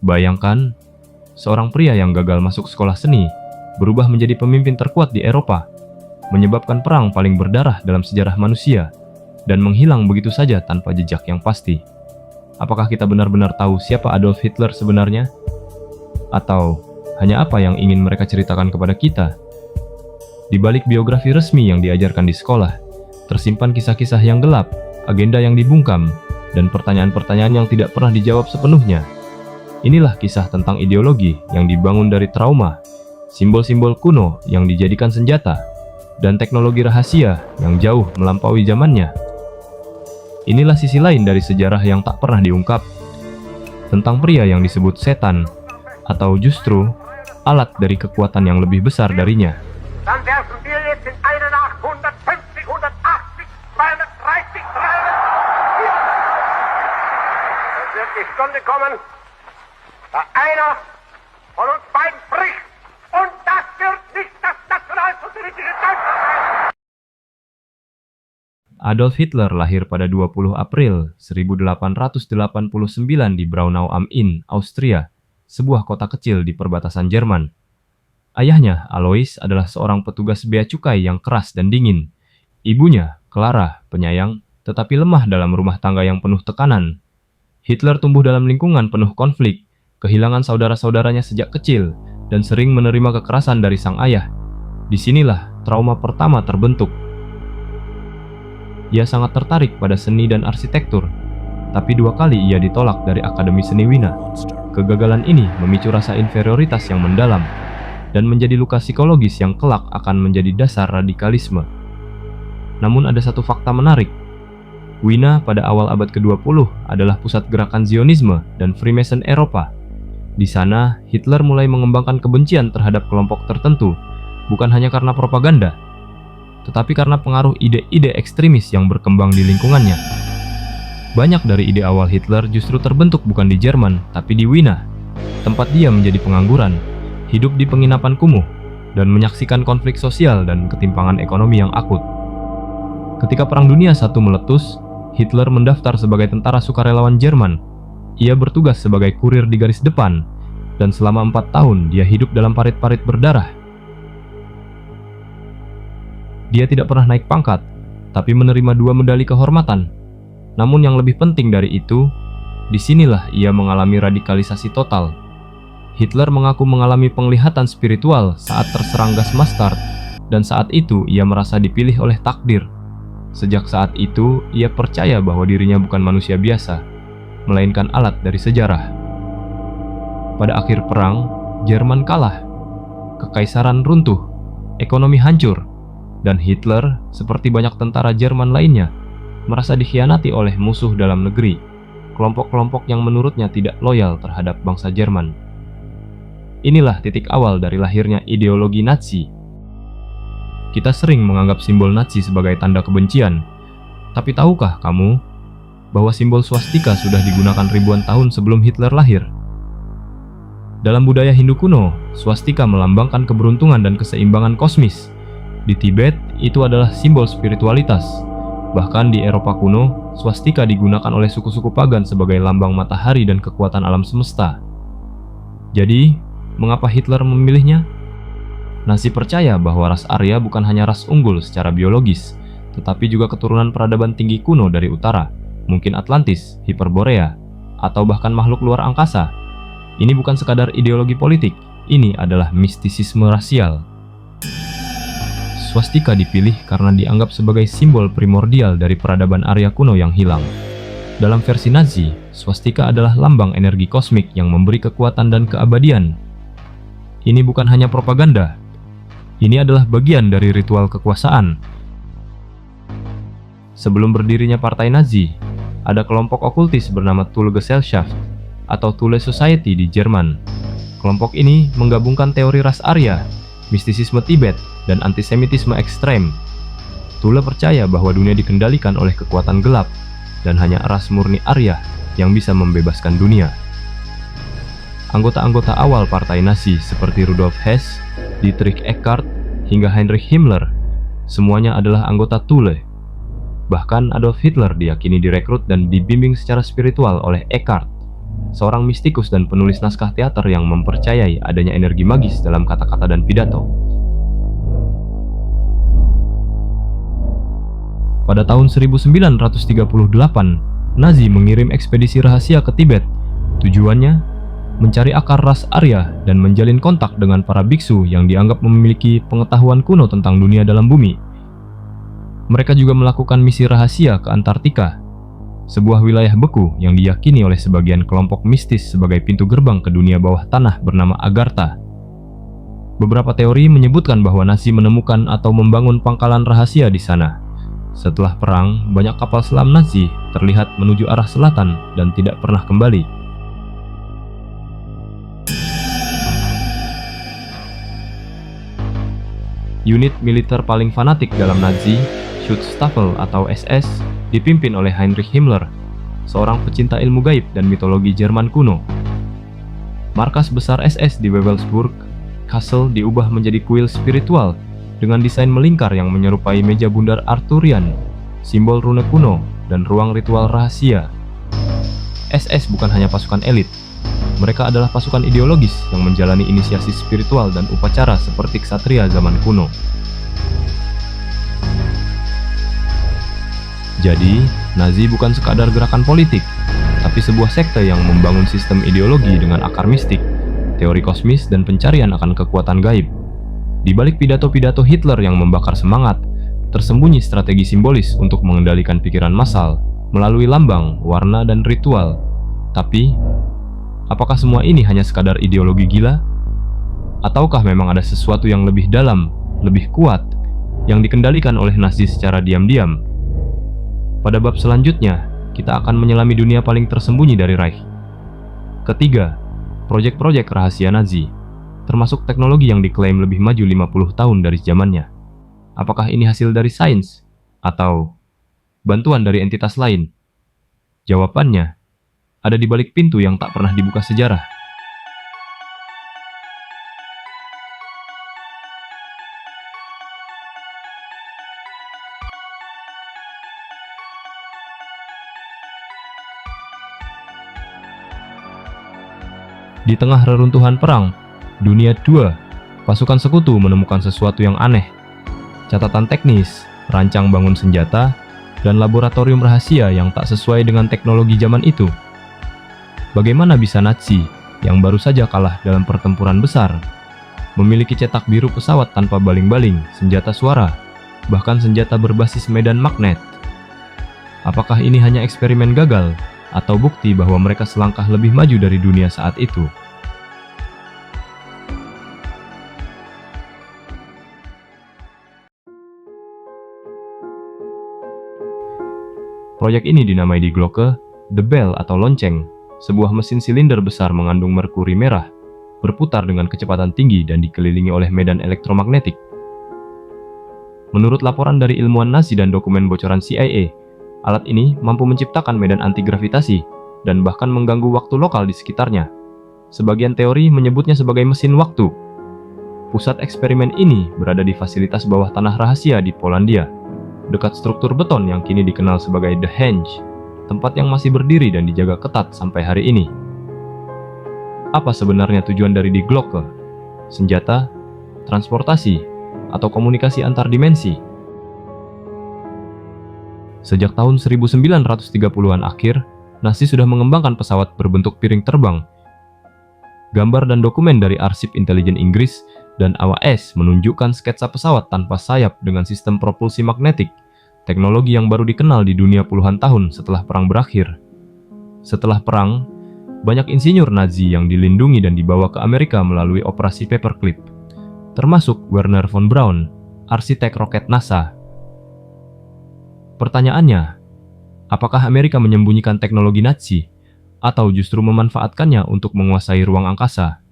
Bayangkan, seorang pria yang gagal masuk sekolah seni berubah menjadi pemimpin terkuat di Eropa, menyebabkan perang paling berdarah dalam sejarah manusia, dan menghilang begitu saja tanpa jejak yang pasti. Apakah kita benar-benar tahu siapa Adolf Hitler sebenarnya? Atau hanya apa yang ingin mereka ceritakan kepada kita? Di balik biografi resmi yang diajarkan di sekolah, tersimpan kisah-kisah yang gelap, agenda yang dibungkam, dan pertanyaan-pertanyaan yang tidak pernah dijawab sepenuhnya. Inilah kisah tentang ideologi yang dibangun dari trauma, simbol-simbol kuno yang dijadikan senjata, dan teknologi rahasia yang jauh melampaui zamannya. Inilah sisi lain dari sejarah yang tak pernah diungkap, tentang pria yang disebut setan, atau justru alat dari kekuatan yang lebih besar darinya. Dann werfen wir jetzt in eine nach 150, 180, 230, 300. Es wird die Stunde kommen, da einer von uns beiden bricht. Und das wird nicht das nationalsozialistische Deutschland sein. Adolf Hitler lahir pada 20 April 1889 di Braunau am Inn, Austria, sebuah kota kecil di perbatasan Jerman. Ayahnya, Alois, adalah seorang petugas bea cukai yang keras dan dingin. Ibunya, Clara, penyayang, tetapi lemah dalam rumah tangga yang penuh tekanan. Hitler tumbuh dalam lingkungan penuh konflik, kehilangan saudara-saudaranya sejak kecil, dan sering menerima kekerasan dari sang ayah. Disinilah trauma pertama terbentuk. Ia sangat tertarik pada seni dan arsitektur, tapi 2 kali ia ditolak dari Akademi Seni Wina. Kegagalan ini memicu rasa inferioritas yang mendalam, dan menjadi luka psikologis yang kelak akan menjadi dasar radikalisme. Namun ada satu fakta menarik. Wina pada awal abad ke-20 adalah pusat gerakan Zionisme dan Freemason Eropa. Di sana, Hitler mulai mengembangkan kebencian terhadap kelompok tertentu, bukan hanya karena propaganda, tetapi karena pengaruh ide-ide ekstremis yang berkembang di lingkungannya. Banyak dari ide awal Hitler justru terbentuk bukan di Jerman, tapi di Wina, tempat dia menjadi pengangguran, hidup di penginapan kumuh, dan menyaksikan konflik sosial dan ketimpangan ekonomi yang akut. Ketika Perang Dunia I meletus, Hitler mendaftar sebagai tentara sukarelawan Jerman. Ia bertugas sebagai kurir di garis depan, dan selama 4 tahun dia hidup dalam parit-parit berdarah. Dia tidak pernah naik pangkat, tapi menerima 2 medali kehormatan. Namun yang lebih penting dari itu, disinilah ia mengalami radikalisasi total. Hitler mengaku mengalami penglihatan spiritual saat terserang gas mustard, dan saat itu ia merasa dipilih oleh takdir. Sejak saat itu, ia percaya bahwa dirinya bukan manusia biasa, melainkan alat dari sejarah. Pada akhir perang, Jerman kalah, kekaisaran runtuh, ekonomi hancur, dan Hitler, seperti banyak tentara Jerman lainnya, merasa dikhianati oleh musuh dalam negeri, kelompok-kelompok yang menurutnya tidak loyal terhadap bangsa Jerman. Inilah titik awal dari lahirnya ideologi Nazi. Kita sering menganggap simbol Nazi sebagai tanda kebencian, tapi tahukah kamu bahwa simbol swastika sudah digunakan ribuan tahun sebelum Hitler lahir? Dalam budaya Hindu kuno, swastika melambangkan keberuntungan dan keseimbangan kosmis. Di Tibet, itu adalah simbol spiritualitas. Bahkan di Eropa kuno, swastika digunakan oleh suku-suku pagan sebagai lambang matahari dan kekuatan alam semesta. Jadi, mengapa Hitler memilihnya? Nazi percaya bahwa ras Arya bukan hanya ras unggul secara biologis, tetapi juga keturunan peradaban tinggi kuno dari utara, mungkin Atlantis, Hyperborea, atau bahkan makhluk luar angkasa. Ini bukan sekadar ideologi politik, ini adalah mistisisme rasial. Swastika dipilih karena dianggap sebagai simbol primordial dari peradaban Arya kuno yang hilang. Dalam versi Nazi, swastika adalah lambang energi kosmik yang memberi kekuatan dan keabadian. Ini bukan hanya propaganda. Ini adalah bagian dari ritual kekuasaan. Sebelum berdirinya partai Nazi, ada kelompok okultis bernama Thule-Gesellschaft atau Thule Society di Jerman. Kelompok ini menggabungkan teori ras Arya, mistisisme Tibet, dan antisemitisme ekstrem. Thule percaya bahwa dunia dikendalikan oleh kekuatan gelap, dan hanya ras murni Arya yang bisa membebaskan dunia. Anggota-anggota awal partai Nazi seperti Rudolf Hess, Dietrich Eckart, hingga Heinrich Himmler, semuanya adalah anggota Thule. Bahkan Adolf Hitler diyakini direkrut dan dibimbing secara spiritual oleh Eckart, seorang mistikus dan penulis naskah teater yang mempercayai adanya energi magis dalam kata-kata dan pidato. Pada tahun 1938, Nazi mengirim ekspedisi rahasia ke Tibet. Tujuannya mencari akar ras Arya dan menjalin kontak dengan para biksu yang dianggap memiliki pengetahuan kuno tentang dunia dalam bumi. Mereka juga melakukan misi rahasia ke Antartika, sebuah wilayah beku yang diyakini oleh sebagian kelompok mistis sebagai pintu gerbang ke dunia bawah tanah bernama Agartha. Beberapa teori menyebutkan bahwa Nazi menemukan atau membangun pangkalan rahasia di sana. Setelah perang, banyak kapal selam Nazi terlihat menuju arah selatan dan tidak pernah kembali. Unit militer paling fanatik dalam Nazi, Schutzstaffel atau SS, dipimpin oleh Heinrich Himmler, seorang pecinta ilmu gaib dan mitologi Jerman kuno. Markas besar SS di Wewelsburg Castle diubah menjadi kuil spiritual dengan desain melingkar yang menyerupai meja bundar Arthurian, simbol rune kuno, dan ruang ritual rahasia. SS bukan hanya pasukan elit, mereka adalah pasukan ideologis yang menjalani inisiasi spiritual dan upacara seperti ksatria zaman kuno. Jadi, Nazi bukan sekadar gerakan politik, tapi sebuah sekte yang membangun sistem ideologi dengan akar mistik, teori kosmis, dan pencarian akan kekuatan gaib. Di balik pidato-pidato Hitler yang membakar semangat, tersembunyi strategi simbolis untuk mengendalikan pikiran massal melalui lambang, warna, dan ritual. Tapi, apakah semua ini hanya sekadar ideologi gila? Ataukah memang ada sesuatu yang lebih dalam, lebih kuat, yang dikendalikan oleh Nazi secara diam-diam? Pada bab selanjutnya, kita akan menyelami dunia paling tersembunyi dari Reich. Ketiga, proyek-proyek rahasia Nazi, termasuk teknologi yang diklaim lebih maju 50 tahun dari zamannya. Apakah ini hasil dari sains? Atau bantuan dari entitas lain? Jawabannya ada di balik pintu yang tak pernah dibuka sejarah. Di tengah reruntuhan perang Dunia II, pasukan sekutu menemukan sesuatu yang aneh. Catatan teknis, rancang bangun senjata, dan laboratorium rahasia yang tak sesuai dengan teknologi zaman itu. Bagaimana bisa Nazi, yang baru saja kalah dalam pertempuran besar, memiliki cetak biru pesawat tanpa baling-baling, senjata suara, bahkan senjata berbasis medan magnet? Apakah ini hanya eksperimen gagal, atau bukti bahwa mereka selangkah lebih maju dari dunia saat itu? Proyek ini dinamai di Glocke, The Bell atau lonceng, sebuah mesin silinder besar mengandung merkuri merah, berputar dengan kecepatan tinggi dan dikelilingi oleh medan elektromagnetik. Menurut laporan dari ilmuwan Nazi dan dokumen bocoran CIA, alat ini mampu menciptakan medan anti-gravitasi dan bahkan mengganggu waktu lokal di sekitarnya. Sebagian teori menyebutnya sebagai mesin waktu. Pusat eksperimen ini berada di fasilitas bawah tanah rahasia di Polandia, dekat struktur beton yang kini dikenal sebagai The Henge, tempat yang masih berdiri dan dijaga ketat sampai hari ini. Apa sebenarnya tujuan dari Die Glocke? Senjata, transportasi, atau komunikasi antar dimensi? Sejak tahun 1930-an akhir, Nazi sudah mengembangkan pesawat berbentuk piring terbang. Gambar dan dokumen dari arsip intelijen Inggris dan AWS menunjukkan sketsa pesawat tanpa sayap dengan sistem propulsi magnetik, teknologi yang baru dikenal di dunia puluhan tahun setelah perang berakhir. Setelah perang, banyak insinyur Nazi yang dilindungi dan dibawa ke Amerika melalui operasi Paperclip, termasuk Wernher von Braun, arsitek roket NASA. Pertanyaannya, apakah Amerika menyembunyikan teknologi Nazi atau justru memanfaatkannya untuk menguasai ruang angkasa?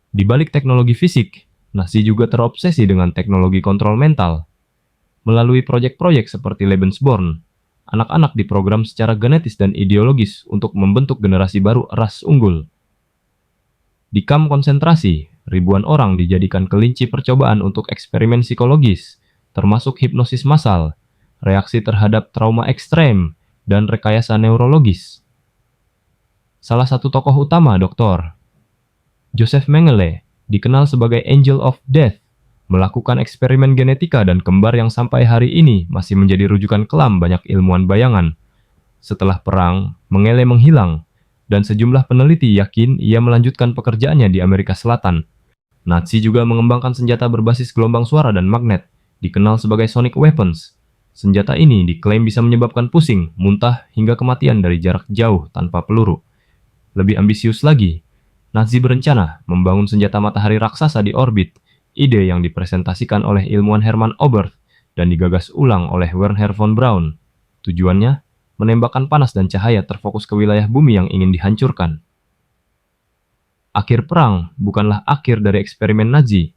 Di balik teknologi fisik, Nazi juga terobsesi dengan teknologi kontrol mental. Melalui proyek-proyek seperti Lebensborn, anak-anak diprogram secara genetis dan ideologis untuk membentuk generasi baru ras unggul. Di kamp konsentrasi, ribuan orang dijadikan kelinci percobaan untuk eksperimen psikologis, termasuk hipnosis massal, reaksi terhadap trauma ekstrem, dan rekayasa neurologis. Salah satu tokoh utama, Dr. Joseph Mengele, dikenal sebagai Angel of Death, melakukan eksperimen genetika dan kembar yang sampai hari ini masih menjadi rujukan kelam banyak ilmuwan bayangan. Setelah perang, Mengele menghilang, dan sejumlah peneliti yakin ia melanjutkan pekerjaannya di Amerika Selatan. Nazi juga mengembangkan senjata berbasis gelombang suara dan magnet, dikenal sebagai sonic weapons. Senjata ini diklaim bisa menyebabkan pusing, muntah, hingga kematian dari jarak jauh tanpa peluru. Lebih ambisius lagi, Nazi berencana membangun senjata matahari raksasa di orbit, ide yang dipresentasikan oleh ilmuwan Hermann Oberth dan digagas ulang oleh Wernher von Braun. Tujuannya, menembakkan panas dan cahaya terfokus ke wilayah bumi yang ingin dihancurkan. Akhir perang bukanlah akhir dari eksperimen Nazi.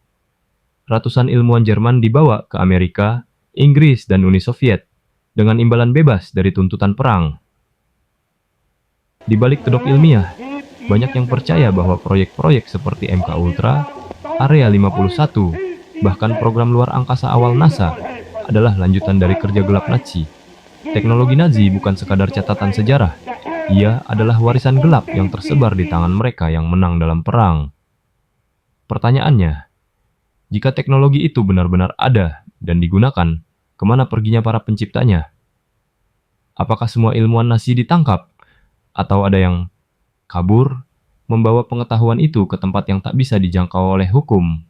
Ratusan ilmuwan Jerman dibawa ke Amerika, Inggris, dan Uni Soviet dengan imbalan bebas dari tuntutan perang. Di balik kedok ilmiah, banyak yang percaya bahwa proyek-proyek seperti MK Ultra, Area 51, bahkan program luar angkasa awal NASA adalah lanjutan dari kerja gelap Nazi. Teknologi Nazi bukan sekadar catatan sejarah, ia adalah warisan gelap yang tersebar di tangan mereka yang menang dalam perang. Pertanyaannya, jika teknologi itu benar-benar ada dan digunakan, kemana perginya para penciptanya? Apakah semua ilmuwan Nazi ditangkap? Atau ada yang kabur, membawa pengetahuan itu ke tempat yang tak bisa dijangkau oleh hukum?